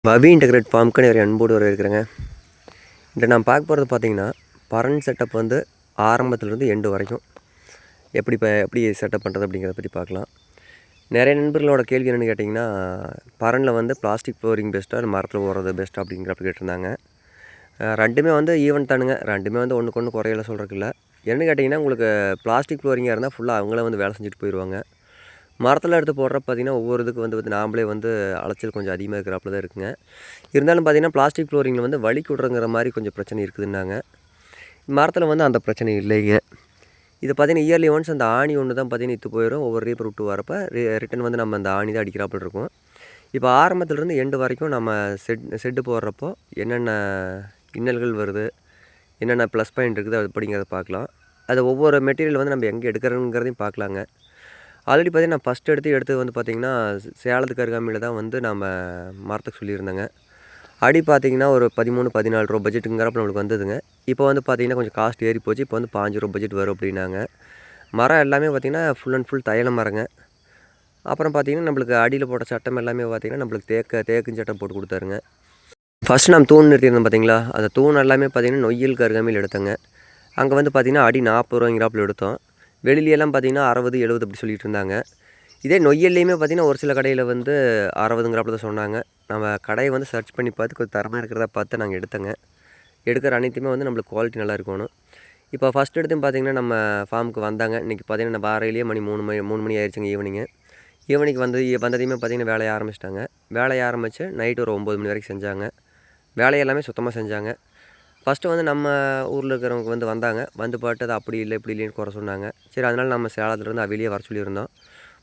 பவி integrate ஃபார்முக்குன்னு ஒரு அன்போடு இருக்கிறேங்க. இன்று நான் பார்க்க போகிறது பார்த்தீங்கன்னா, பரண் செட்டப் வந்து ஆரம்பத்துலேருந்து எண்டு வரைக்கும் எப்படி செட்டப் பண்ணுறது அப்படிங்கிறத பற்றி பார்க்கலாம். நிறைய நண்பர்களோட கேள்வி என்னென்னு கேட்டிங்கன்னா, பரனில் வந்து பிளாஸ்டிக் ஃப்ளோரிங் பெஸ்ட்டாக இல்லை மரத்தில் ஓடுறது பெஸ்ட்டாக அப்படிங்கிறப்ப கேட்டிருந்தாங்க. ரெண்டுமே வந்து ஈவன் தானுங்க. ரெண்டுமே வந்து ஒன்றுக்கு ஒன்று குறையில சொல்கிறதுக்கு இல்லை. என்னென்னு கேட்டிங்கன்னா, உங்களுக்கு பிளாஸ்டிக் ஃப்ளோரிங்காக இருந்தால் ஃபுல்லாக அவங்களே வந்து வேலை செஞ்சுட்டு போயிடுவாங்க. மரத்தில் எடுத்து போடுறப்ப பார்த்திங்கன்னா, ஒவ்வொரு இதுக்கு வந்து நாம்ளே வந்து அலைச்சல் கொஞ்சம் அதிகமாக இருக்கிறாப்புல தான் இருக்குங்க. இருந்தாலும் பார்த்திங்கன்னா, பிளாஸ்டிக் ஃப்ளோரிங்கில் வந்து வலிக்கு விட்றங்கிற மாதிரி கொஞ்சம் பிரச்சனை இருக்குதுன்னாங்க. மரத்தில் வந்து அந்த பிரச்சனை இல்லைங்க. இது பார்த்திங்கன்னா, இயர்லி ஒன்ஸ் அந்த ஆணி ஒன்று தான் பார்த்திங்கன்னா இத்து போயிடும். ஒவ்வொரு ரீப்பர் விட்டு வரப்போ ரிட்டன் வந்து நம்ம அந்த ஆணி தான் அடிக்கிறாப்புல இருக்கும். இப்போ ஆரம்பத்துலேருந்து எண்டு வரைக்கும் நம்ம செட்டு போடுறப்போ என்னென்ன இன்னல்கள் வருது, என்னென்ன ப்ளஸ் பாயிண்ட் இருக்குது அது அப்படிங்கிறத பார்க்கலாம். அது ஒவ்வொரு மெட்டீரியல் வந்து நம்ம எங்கே எடுக்கிறோங்கிறதையும் பார்க்கலாங்க. ஆல்ரெடி பார்த்திங்கன்னா, நான் ஃபஸ்ட்டு எடுத்தது வந்து பார்த்திங்கன்னா, சேலத்துக்கு அருகாமையில் தான் வந்து நம்ம மரத்துக்கு சொல்லியிருந்தேங்க. அடி பார்த்திங்கன்னா ஒரு 13, 14 ரூபா பட்ஜெட்டுங்கிறப்ப நம்மளுக்கு வந்ததுங்க. இப்போ வந்து பார்த்திங்கன்னா, கொஞ்சம் காஸ்ட் ஏறி போச்சு. இப்போ வந்து 5 ரூபா பட்ஜெட் வரும் அப்படின்னாங்க. மரம் எல்லாமே பார்த்திங்கன்னா, ஃபுல் அண்ட் ஃபுல் தைல மரங்க. அப்புறம் பார்த்திங்கன்னா, நம்மளுக்கு அடியில் போட்ட சட்டம் எல்லாமே பார்த்திங்கன்னா, நம்மளுக்கு தேக்குன்னு சட்டம் போட்டு கொடுத்தாருங்க. ஃபஸ்ட்டு நம்ம தூண் நிறுத்தியிருந்தோம் பார்த்திங்களா, அந்த தூண் எல்லாமே பார்த்திங்கன்னா நொய்யலுக்கு அருகாமையில் எடுத்தேங்க. அங்கே வந்து பார்த்திங்கன்னா, அடி 40 ரூபாய்ங்கிறாப்புல எடுத்தோம். வெளியிலலாம் பார்த்திங்கன்னா 60, 70 அப்படி சொல்லிட்டு இருந்தாங்க. இதே நொய்யல்லையுமே பார்த்திங்கன்னா, ஒரு சில கடையில் வந்து 60ங்கிறாப்புல தான் சொன்னாங்க. நம்ம கடையை வந்து சர்ச் பண்ணி பார்த்து கொஞ்சம் தரமாக இருக்கிறதா பார்த்து நாங்கள் எடுத்தோங்க. எடுக்கிற அனைத்துமே வந்து நம்மளுக்கு குவாலிட்டி நல்லா இருக்கணும். இப்போ ஃபஸ்ட் எடுத்தும் பார்த்திங்கன்னா, நம்ம ஃபார்முக்கு வந்தாங்க. இன்றைக்கி பார்த்திங்கன்னா, வாரையிலேயே மணி 3 மணி ஆயிடுச்சுங்க ஈவினிங் வந்ததையுமே பார்த்திங்கன்னா வேலையை ஆரம்பிச்சிட்டாங்க. வேலையை ஆரம்பித்து நைட்டு ஒரு 9 மணி வரைக்கும் செஞ்சாங்க. வேலையெல்லாமே சுத்தமாக செஞ்சாங்க. ஃபஸ்ட்டு வந்து நம்ம ஊரில் இருக்கிறவங்க வந்து வந்தாங்க. வந்து பார்த்து அது அப்படி இல்லை இப்படி இல்லைன்னு குறை சொன்னாங்க. சரி, அதனால் நம்ம சேலத்துலேருந்து வெளியே வர சொல்லியிருந்தோம்.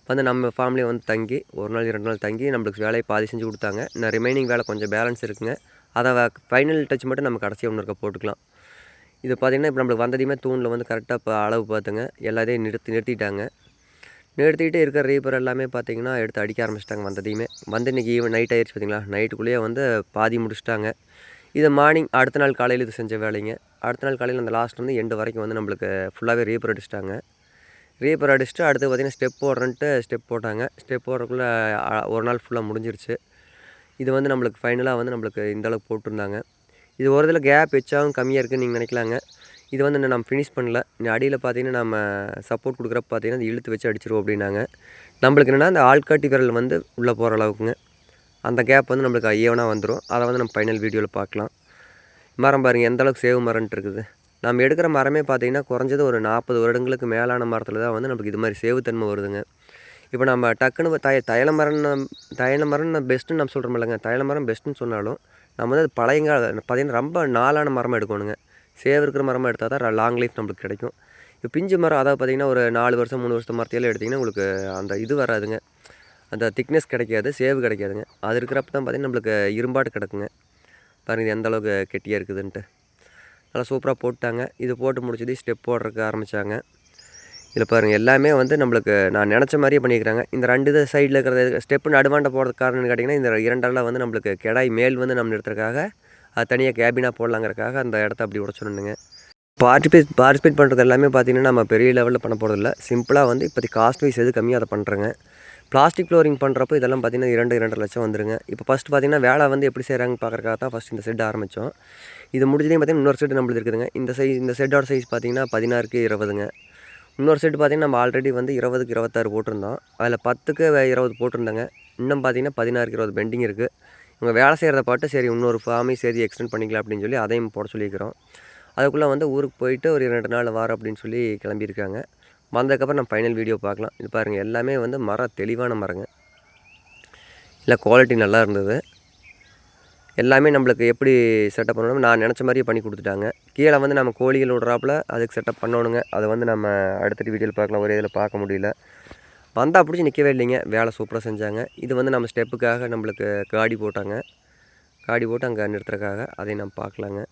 வந்து நம்ம ஃபேமிலியை வந்து தங்கி 1 நாள் 2 நாள் தங்கி நம்மளுக்கு வேலையை பாதி செஞ்சு கொடுத்தாங்க. இன்னும் ரிமைனிங் வேலை கொஞ்சம் பேலன்ஸ் இருக்குங்க. அதை ஃபைனல் டச் மட்டும் நம்ம கடைசியாக ஒன்று இருக்க போட்டுக்கலாம். இது பார்த்திங்கன்னா, இப்போ நம்மளுக்கு வந்ததையுமே தூணில் வந்து கரெக்டாக இப்போ அளவு பார்த்துங்க எல்லாத்தையும் நிறுத்திட்டாங்க. நிறுத்திட்டு இருக்கிற ரீப்பர் எல்லாமே பார்த்திங்கன்னா எடுத்து அடிக்க ஆரம்பிச்சிட்டாங்க. வந்ததையுமே வந்து இன்றைக்கி நைட் ஆயிடுச்சு பார்த்திங்களா, நைட்டுக்குள்ளேயே வந்து பாதி முடிச்சிட்டாங்க. இது மார்னிங் அடுத்த நாள் காலையில் இது செஞ்ச வேலைங்க. அடுத்த நாள் காலையில் அந்த லாஸ்ட் வந்து எண்டு வரைக்கும் வந்து நம்மளுக்கு ஃபுல்லாகவே ரீப்பர் அடிச்சிட்டாங்க. ரீப்பர் அடிச்சுட்டு அடுத்து பார்த்திங்கன்னா ஸ்டெப் போடுறேன்ட்டு ஸ்டெப் போட்டாங்க. ஸ்டெப் போடுறதுக்குள்ளே ஒரு நாள் ஃபுல்லாக முடிஞ்சிருச்சு. இது வந்து நம்மளுக்கு ஃபைனலாக வந்து நம்மளுக்கு இந்தளவுக்கு போட்டிருந்தாங்க. இது ஒரு இதில் கேப் எச்சாவும் கம்மியாக இருக்குதுன்னு நீங்கள் நினைக்கலாங்க. இது வந்து இன்னும் நம்ம ஃபினிஷ் பண்ணல. இந்த அடியில் பார்த்திங்கன்னா நம்ம சப்போர்ட் கொடுக்குறப்ப பார்த்திங்கன்னா அது இழுத்து வச்சு அடிச்சிருவோம் அப்படின்னாங்க. நம்மளுக்கு என்னென்னா அந்த ஆள்காட்டி விரல் வந்து உள்ளே போகிற அளவுக்குங்க. அந்த கேப் வந்து நம்மளுக்கு ஈவனாக வந்துடும். அதை வந்து நம்ம ஃபைனல் வீடியோவில் பார்க்கலாம். மரம் பாருங்கள் எந்த அளவுக்கு சேவ் மரம்ன்ட்டு இருக்குது. நம்ம எடுக்கிற மரமே பார்த்திங்கன்னா குறைஞ்சது ஒரு 40 வருடங்களுக்கு மேலான மரத்தில் தான் வந்து நமக்கு இது மாதிரி சேவுத்தன்மை வருதுங்க. இப்போ நம்ம டக்குன்னு தைல மரம்னு பெஸ்ட்டுன்னு நம்ம சொல்கிறோம் இல்லைங்க. தைல மரம் பெஸ்ட்டுன்னு சொன்னாலும் நம்ம வந்து அது பார்த்திங்கன்னா ரொம்ப நாளான மரமாக எடுக்கணுங்க. சேவ் இருக்கிற மரமாக எடுத்தால் தான் லாங் லைஃப் நம்மளுக்கு கிடைக்கும். இப்போ பிஞ்சு மரம் அதாவது பார்த்திங்கன்னா ஒரு 4 வருஷம் 3 வருஷம் மரத்தையெல்லாம் எடுத்திங்கன்னா உங்களுக்கு அந்த இது வராதுங்க. அந்த திக்னஸ் கிடைக்காது, சேவ் கிடைக்காதுங்க. அது இருக்கிறப்ப தான் பார்த்திங்கன்னா நம்மளுக்கு இரும்பாடு கிடக்குங்க. பாருங்கள் எந்த அளவுக்கு கெட்டியாக இருக்குதுன்ட்டு. நல்லா சூப்பராக போட்டாங்க. இது போட்டு முடிச்சது ஸ்டெப் போடுறதுக்கு ஆரம்பித்தாங்க. இதில் பாருங்கள் எல்லாமே வந்து நம்மளுக்கு நான் நினச்ச மாதிரியே பண்ணியிருக்கிறாங்க. இந்த 2 இது சைடில் இருக்கிற ஸ்டெப்பு நடுவாண்ட போடுறதுக்கு காரணம்னு கேட்டிங்கன்னா, இந்த 2 வந்து நம்மளுக்கு கெடாய் மேல் வந்து நம்ம நிறுத்துறதுக்காக அது தனியாக கேபினாக போடலாங்கிறதுக்காக அந்த இடத்த அப்படி உடச்சிடணுங்க. பார்ட்டிசிபேட் பண்ணுறது எல்லாமே பார்த்திங்கன்னா நம்ம பெரிய லெவலில் பண்ண போகிறதில்ல. சிம்பிளாக வந்து இப்போதைக்கு காஸ்ட் வைஸ் எது கம்மியாக அதை பண்ணுறேங்க. பிளாஸ்டிக் ஃப்ளோரிங் பண்ணுறப்போ இதெல்லாம் பார்த்திங்கன்னா 2 லட்சம் வந்துருங்க. இப்போ ஃபஸ்ட்டு பார்த்திங்கன்னா வேலை வந்து எப்படி செய்கிறாங்கன்னு பார்க்குறக்காக தான் ஃபஸ்ட் இந்த செட் ஆரம்பித்தோம். இது முடிஞ்சதையும் பார்த்திங்கன்னா இன்னொரு செட்டு நம்மளுக்கு இருக்குதுங்க. இந்த செட்டோட சைஸ் பார்த்திங்கன்னா 16க்கு 20ங்க. இன்னொரு செட்டு பார்த்திங்கன்னா நம்ம ஆல்ரெடி வந்து 20க்கு 26 போட்டிருந்தோம். அதில் 10க்கு 20 போட்டிருந்தேங்க. இன்னும் பார்த்திங்கன்னா 16க்கு 20 பெண்டிங் இருக்குது. இவங்க வேலை செய்கிறத பார்த்து சரி இன்னொரு ஃபார்மையும் சேர்த்து எக்ஸ்டெண்ட் பண்ணிக்கலாம் அப்படின்னு சொல்லி அதையும் போட சொல்லியிருக்கிறோம். அதுக்குள்ளே வந்து ஊருக்கு போயிட்டு ஒரு 2 நாள் வாரம் அப்படின்னு சொல்லி கிளம்பியிருக்காங்க. வந்ததுக்கப்புறம் நம்ம ஃபைனல் வீடியோ பார்க்கலாம். இது பாருங்கள் எல்லாமே வந்து மரம் தெளிவான மரங்க. இல்லை குவாலிட்டி நல்லா இருந்தது. எல்லாமே நம்மளுக்கு எப்படி செட்டப் பண்ணணும் நான் நினச்ச மாதிரியே பண்ணி கொடுத்துட்டாங்க. கீழே வந்து நம்ம கோழிகள் விட்றாப்புல அதுக்கு செட்டப் பண்ணணுங்க. அதை வந்து நம்ம அடுத்த வீடியோவில் பார்க்கலாம். ஒரே இதில் பார்க்க முடியல. வந்தால் பிடிச்சி நிற்கவே இல்லைங்க. வேலை சூப்பராக செஞ்சாங்க. இது வந்து நம்ம ஸ்டெப்புக்காக நம்மளுக்கு காடி போட்டாங்க. காடி போட்டு அங்கே நிறுத்துறதுக்காக அதையும் நம்ம பார்க்கலாங்க.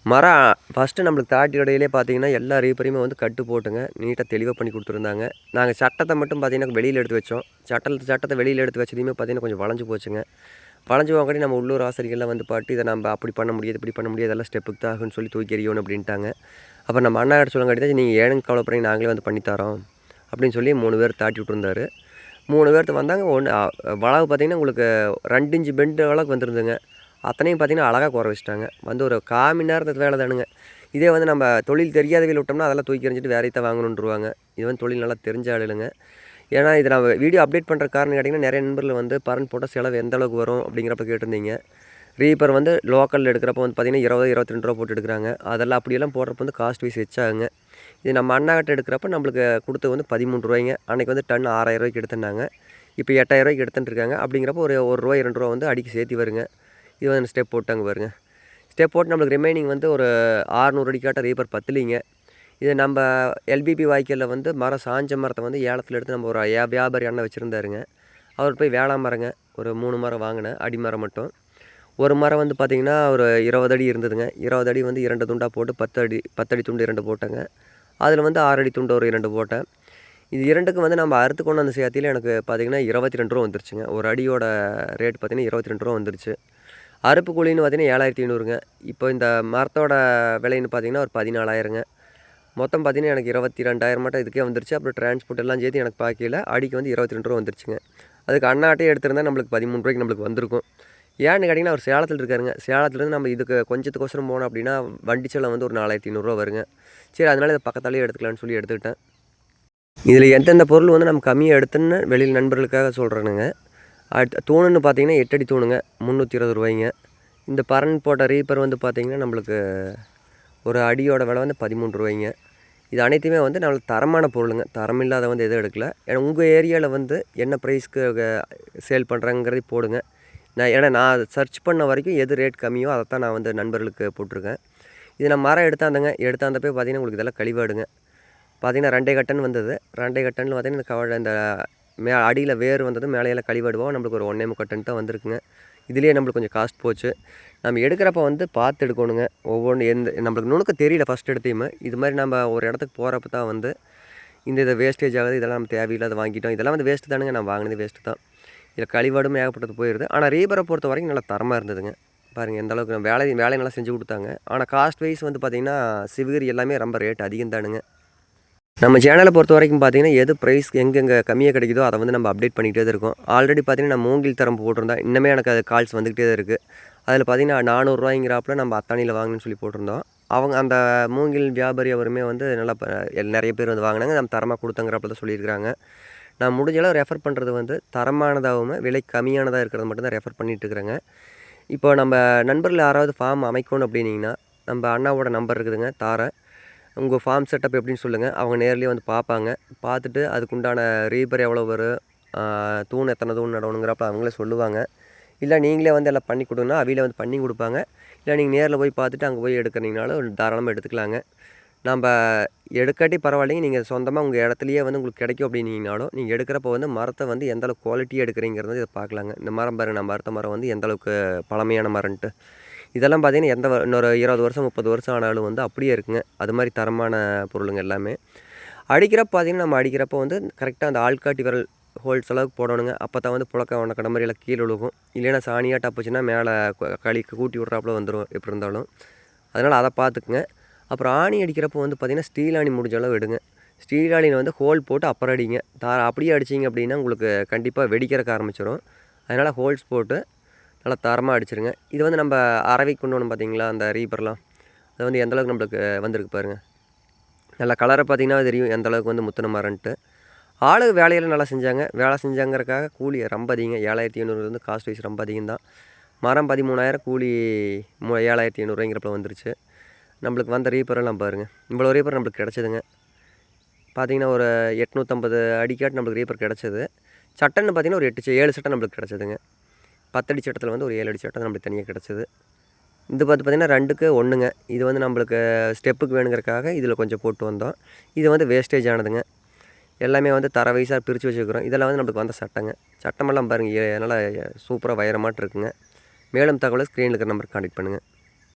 மரம் ஃபஸ்ட்டு நம்மளுக்கு தாட்டி இடையிலே பார்த்திங்கன்னா எல்லா ரீப்பரையுமே வந்து கட்டு போட்டுங்க நீட்டாக தெளிவாக பண்ணி கொடுத்துருந்தாங்க. நாங்கள் சட்டத்தை மட்டும் பார்த்திங்கன்னா வெளியில் எடுத்து வச்சோம். சட்டத்தை வெளியில் எடுத்து வச்சதையுமே பார்த்திங்கன்னா கொஞ்சம் வளைஞ்சு போச்சுங்க. வளைஞ்சு போகாட்டி நம்ம உள்ளூர் ஆசிரியர்கள்லாம் வந்து பாட்டு இதை நம்ம அப்படி பண்ண முடியாது இப்படி பண்ண முடியாது அதெல்லாம் ஸ்டெப்புக்கு தான் ஆகுன்னு சொல்லி தூக்கி எறியணும் அப்படின்ட்டாங்க. அப்போ நம்ம அண்ணா சொல்லுங்காட்டி தான் நீங்கள் ஏனுங்க கவலைப்படுறீங்க நாங்களே வந்து பண்ணித்தரோம் அப்படின்னு சொல்லி 3 பேர் தாட்டி விட்டுருந்தாரு. 3 பேர்த்து வந்தாங்க. வளவு பார்த்திங்கன்னா உங்களுக்கு 2 இன்ச்சு பெண்டு அளவுக்கு வந்துருந்துங்க. அத்தனையும் பார்த்திங்கன்னா அழகாக குறை வச்சுட்டாங்க. வந்து ஒரு 1/4 மணி நேரத்து வேலை தானுங்க. இதே வந்து நம்ம தொழில் தெரியாதவங்க விட்டோம்னா அதெல்லாம் தூக்கி எறிஞ்சிட்டு வேற எதாவது வாங்கணுன்ருவாங்க. இது வந்து தொழில் நல்லா தெரிஞ்ச ஆளுங்க. ஏன்னா இதை நான் வீடியோ அப்டேட் பண்ணுற காரணம் கேட்டிங்கன்னா, நிறைய நண்பர்கள் வந்து பரன் போட்டால் செலவு எந்த அளவுக்கு வரும் அப்படிங்கிறப்ப கேட்டிருந்தீங்க. ரீப்பர் வந்து லோக்கலில் எடுக்கிறப்ப வந்து பார்த்திங்கன்னா 20, 22 ரூபா போட்டு எடுக்கிறாங்க. அதெல்லாம் அப்படியெல்லாம் போடுறப்ப வந்து காஸ்ட் வைஸ் எச்சாகுங்க. இது நம்ம அண்ணாகிட்ட எடுக்கிறப்ப நம்மளுக்கு கொடுத்தது வந்து 13 ரூபாய்ங்க. அன்றைக்கி வந்து டன் 6000 ரூபாய்க்கு எடுத்துனாங்க. இப்போ 8000 ரூபாய்க்கு எடுத்துட்டுருக்காங்க. அப்படிங்கிறப்ப ஒரு ரூபா 2 ரூபா வந்து அடிக்கு சேர்த்தி வருங்க. இது வந்து ஸ்டெப் போட்டாங்க பாருங்க. ஸ்டெப் போட்டு நம்மளுக்கு ரிமைனிங் வந்து ஒரு 600 அடிக்காட்ட ரீப்பர் பத்தலிங்க. இது நம்ம எல்பிபி வாய்க்காலில் வந்து மரம் சாஞ்ச மரத்தை வந்து ஏலத்தில் எடுத்து நம்ம ஒரு வியாபாரி அண்ணன் வச்சுருந்தாருங்க. அவர் போய் வேளாண் மரங்க ஒரு 3 மரம் வாங்கினேன், அடி மரம் மட்டும். ஒரு மரம் வந்து பார்த்திங்கன்னா ஒரு 20 அடி இருந்ததுங்க. 20 அடி வந்து 2 துண்டாக போட்டு 10 அடி துண்டு 2 போட்டேங்க. அதில் வந்து 6 அடி துண்டு ஒரு 2 போட்டேன். இது 2க்கும் வந்து நம்ம அறுத்து கொண்டு வந்து சேர்த்தியில் எனக்கு பார்த்திங்கன்னா 22 ரூபா வந்துருச்சுங்க. ஒரு அடியோட ரேட் பார்த்திங்கன்னா 22 ரூபா வந்துருச்சு. அறுப்பு கூலின்னு பார்த்திங்கன்னா 7500ங்க. இப்போ இந்த மரத்தோட விலைன்னு பார்த்திங்கன்னா ஒரு 14000ங்க. மொத்தம் பார்த்திங்கன்னா எனக்கு 22,000 மட்டும் இதுக்கே வந்துருச்சு. அப்புறம் டிரான்ஸ்போர்ட் எல்லாம் சேர்த்து எனக்கு பாக்கியில் அடிக்கு வந்து 22 ரூபா வந்துருச்சுங்க. அதுக்கு அண்ணாட்டே எடுத்திருந்தா நம்மளுக்கு 13 ரூபாய்க்கு நம்மளுக்கு வந்திருக்கும். ஏன்னு கேட்டிங்கன்னா அவர் சேலத்தில் இருக்காருங்க. சேலத்துலேருந்து நம்ம இதுக்கு கொஞ்சத்துக்கோசரம் போனோம் அப்படின்னா வண்டி செலவு வந்து ஒரு 4500 வருங்க. சரி அதனால் இதை பக்கத்தாலேயே எடுத்துக்கலான்னு சொல்லி எடுத்துக்கிட்டேன். இதில் எந்தெந்த பொருள் வந்து நம்ம கம்மியாக எடுத்துன்னு வெளியில் நண்பர்களுக்காக சொல்கிறேனுங்க. தூணுன்னு பார்த்தீங்கன்னா 8 அடி தூணுங்க, 320 ரூபாய்ங்க. இந்த பரன் போட்ட ரீப்பர் வந்து பார்த்திங்கன்னா நம்மளுக்கு ஒரு அடியோட விலை வந்து 13 ரூபாய்ங்க. இது அனைத்துமே வந்து நம்மளுக்கு தரமான பொருளுங்க. தரம் இல்லாத வந்து எதுவும் எடுக்கல. ஏன்னா உங்கள் ஏரியாவில் வந்து என்ன ப்ரைஸ்க்கு சேல் பண்ணுறாங்கிறதையும் போடுங்க. ஏன்னா நான் சர்ச் பண்ண வரைக்கும் எது ரேட் கம்மியோ அதை தான் நான் வந்து நண்பர்களுக்கு போட்டிருக்கேன். இது நான் மரம் எடுத்தாந்தங்க. எடுத்தாந்தப்போ பார்த்திங்கன்னா உங்களுக்கு இதெல்லாம் கழிவாடுங்க. பார்த்திங்கன்னா 2 கட்டன் வந்தது. 2 கட்டனில் பார்த்திங்கன்னா இந்த அடியில் வேர் வந்தது, மேலையெல்லாம் கழிவாடுவோம். நம்மளுக்கு ஒரு 1.25 கட்டன் தான் வந்திருக்குங்க. இதுலேயே நம்மளுக்கு கொஞ்சம் காஸ்ட் போச்சு. நம்ம எடுக்கிறப்ப வந்து பார்த்து எடுக்கணுங்க. ஒவ்வொன்று நம்மளுக்கு நுணுக்க தெரியல ஃபஸ்ட் எடுத்தையுமே. இது மாதிரி நம்ம ஒரு இடத்துக்கு போகிறப்ப தான் வந்து இதை வேஸ்டேஜ் ஆகுது, இதெல்லாம் நம்ம தேவையில்லாத வாங்கிட்டோம், இதெல்லாம் வந்து வேஸ்ட்டு தானுங்க. நான் வாங்கினது வேஸ்ட்டு தான். இதில் கழிவாடும் ஏகப்பட்டது போயிடுது. ஆனால் ரீபரை பொறுத்த வரைக்கும் நல்லா தரமாக இருந்ததுங்க. பாருங்கள் எந்த அளவுக்கு வேலையை நல்லா செஞ்சு கொடுத்தாங்க. ஆனால் காஸ்ட் வைஸ் வந்து பார்த்திங்கன்னா சிவகிரி எல்லாமே ரொம்ப ரேட் அதிகம் தானுங்க. நம்ம சேனலை பொறுத்த வரைக்கும் பார்த்திங்கன்னா எது ப்ரைஸ் எங்கெங்கே கம்மியாக கிடைக்குதோ அதை வந்து நம்ம அப்டேட் பண்ணிகிட்டே தான் இருக்கோம். ஆல்ரெடி பார்த்திங்கன்னா நான் மூங்கில் தரம் போட்டிருந்தேன். இன்னுமே எனக்கு அது கால்ஸ் வந்துக்கிட்டே தான் இருக்குது. அதில் பார்த்திங்கன்னா 400 ரூபாய்ங்கிறாப்புல நம்ம அத்தானியில் வாங்கணும்னு சொல்லி போட்டிருந்தோம். அவங்க அந்த மூங்கில் வியாபாரி அவருமே வந்து நல்லா நிறைய பேர் வந்து வாங்கினாங்க. நம்ம தரமாக கொடுத்தங்கிறப்ப தான் சொல்லியிருக்கிறாங்க. நான் முடிஞ்ச அளவு ரெஃபர் பண்ணுறது வந்து தரமானதாகவும் விலை கம்மியானதாக இருக்கிறது மட்டும்தான் ரெஃபர் பண்ணிகிட்டு இருக்கிறேங்க. இப்போ நம்ம நண்பர்கள் யாராவது ஃபார்ம் அமைக்கணும் அப்படின்னிங்கன்னா நம்ம அண்ணாவோட நம்பர் இருக்குதுங்க, தாரேன். உங்கள் ஃபார்ம் செட்டப் எப்படின்னு சொல்லுங்கள். அவங்க நேர்லேயே வந்து பார்ப்பாங்க. பார்த்துட்டு அதுக்குண்டான ரீபர் எவ்வளோ வரும், தூண் எத்தனை தூண் நடணுங்கிறப்ப அவங்களே சொல்லுவாங்க. இல்லை நீங்களே வந்து எல்லாம் பண்ணி கொடுங்கன்னா அவையில் வந்து பண்ணி கொடுப்பாங்க. இல்லை நீங்கள் நேரில் போய் பார்த்துட்டு அங்கே போய் எடுக்கிறீங்கனாலும் தாராளமாக எடுத்துக்கலாங்க. நம்ம எடுக்காட்டி பரவாயில்லைங்க. நீங்கள் சொந்தமாக உங்கள் இடத்துலையே வந்து உங்களுக்கு கிடைக்கும் அப்படின்னீங்கனாலும் நீங்கள் எடுக்கிறப்ப வந்து மரத்தை வந்து எந்தளவுக்கு குவாலிட்டியாக எடுக்கிறீங்கிறது இதை பார்க்கலாங்க. இந்த மரம் பாருங்கள், நம்ம அறுத்த மரம் வந்து எந்தளவுக்கு பழமையான மரம்ன்ட்டு. இதெல்லாம் பார்த்திங்கன்னா இன்னொரு 20 வருஷம் 30 வருஷம் ஆனாலும் வந்து அப்படியே இருக்குங்க. அது மாதிரி தரமான பொருளுங்க எல்லாமே. அடிக்கிறப்ப பார்த்திங்கன்னா நம்ம அடிக்கிறப்போ வந்து கரெக்டாக அந்த ஆள்காட்டி விரல் ஹோல்ஸ் அளவுக்கு போடணுங்க. அப்போ தான் வந்து புழக்க உனக்கடை மாதிரி எல்லாம் கீழே விழுகும். இல்லைன்னா சாணியாட்டா போச்சுன்னா மேலே கூட்டி விட்றாப்புல வந்துடும் எப்படி இருந்தாலும். அதனால் அதை பார்த்துக்குங்க. அப்புறம் ஆணி அடிக்கிறப்போ வந்து பார்த்திங்கன்னா ஸ்டீல் ஆணி முடிஞ்ச அளவு எடுங்க. ஸ்டீல் ஆணியில் வந்து ஹோல் போட்டு அப்புறம் அடிங்க. அப்படியே அடிச்சிங்க அப்படின்னா உங்களுக்கு கண்டிப்பாக வெடிக்கிறக்க ஆரம்பிச்சிடும். அதனால் ஹோல்ஸ் போட்டு நல்லா தரமாக அடிச்சிருங்க. இது வந்து நம்ம அரவைக்கு கொண்டு வரணும் பார்த்திங்களா, அந்த ரீப்பர்லாம் அது வந்து எந்தளவுக்கு நம்மளுக்கு வந்திருக்கு பாருங்கள். நல்லா கலரை பார்த்திங்கன்னா தெரியும் எந்தளவுக்கு வந்து முத்தின மரன்ட்டு. ஆளு வேலையெல்லாம் நல்லா செஞ்சாங்க. வேலை செஞ்சாங்கிறக்காக கூலி ரொம்ப அதிகங்க. 7500 வந்து காஸ்ட் வைஸ் ரொம்ப அதிகம் தான். மரம் 13,000, கூலி 7500 வந்துருச்சு. நம்மளுக்கு வந்த ரீப்பரெல்லாம் பாருங்கள். இவ்வளோ ரீப்பர் நம்மளுக்கு கிடச்சிதுங்க. பார்த்திங்கன்னா ஒரு 850 அடிக்காட்டு நம்மளுக்கு ரீப்பர் கிடச்சிது. சட்டன்னு பார்த்திங்கன்னா ஒரு 7 சட்டம் நம்மளுக்கு கிடச்சிதுங்க. 10 அடி சட்டத்தில் வந்து ஒரு 7 அடி சட்டம் நம்மளுக்கு தனியாக கிடச்சிது. இது பார்த்திங்கன்னா 2க்கு 1ங்க. இது வந்து நம்மளுக்கு ஸ்டெப்புக்கு வேணுங்கிறக்காக இதில் கொஞ்சம் போட்டு வந்தோம். இது வந்து வேஸ்டேஜ் ஆனதுங்க. எல்லாமே வந்து தர வயசாக பிரித்து வச்சுருக்கிறோம். இதெல்லாம் வந்து நம்மளுக்கு வந்த சட்டங்க. சட்டமெல்லாம் பாருங்கள் நல்லா சூப்பராக வைரமாட்டு இருக்குங்க. மேலும் தகவலை ஸ்க்ரீனில் இருக்கிற நம்பருக்கு கான்டெக்ட் பண்ணுங்கள்.